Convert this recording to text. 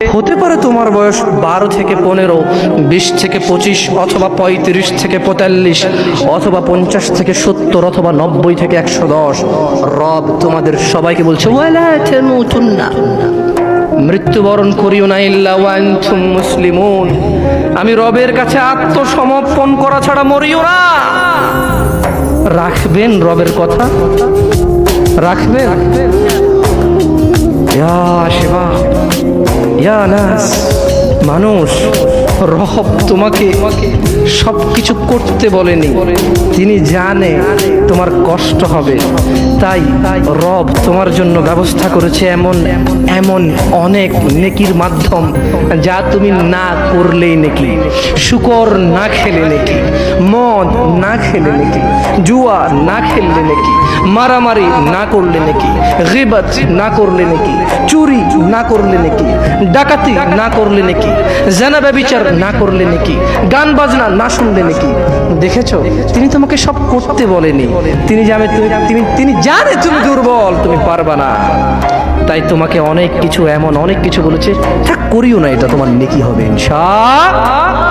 হতে পারে তোমার বয়স 12 থেকে 15, 20 থেকে 25, অথবা 35 থেকে 45, অথবা 50 থেকে 70, অথবা 90 থেকে 110। রব তোমাদের সবাইকে বলছে ওয়ালা তামুতুন্না, মৃত্যুবরণ করিও না ইল্লা ওয়া আনতুম মুসলিমুন। আমি রবের কাছে আত্মসমর্পণ করা ছাড়া মরিও না। রাখবেন রবের কথা? রাখবেন? ইয়া শিবা, ইয়া নাস, মানুষ, রব তোমাকে সব কিছু করতে বলেনি। তিনি জানে তোমার কষ্ট হবে, তাই রব তোমার জন্য ব্যবস্থা করেছে এমন এমন অনেক নেকির মাধ্যম, যা তুমি না করলেই নেকি। শুকর না খেলে নেকি, মদ না খেলে নেকি, জুয়া না খেললে নেকি, মারামারি না করলে নেকি, গীবত না করলে নেকি, চুরি না করলে নেকি, ডাকাতি না করলে নেকি, জানা ব্যভিচার না করলে নেকি, গান বাজনা না শুনলে নেকি। দেখেছো, তিনি তোমাকে সব করতে বলেনি। তিনি জানে তিনি জানে তুমি দুর্বল, তুমি পারবা না, তাই তোমাকে অনেক কিছু, এমন অনেক কিছু বলেছে, থাক করিও না, এটা তোমার নেকি হবে ইনশাআল্লাহ।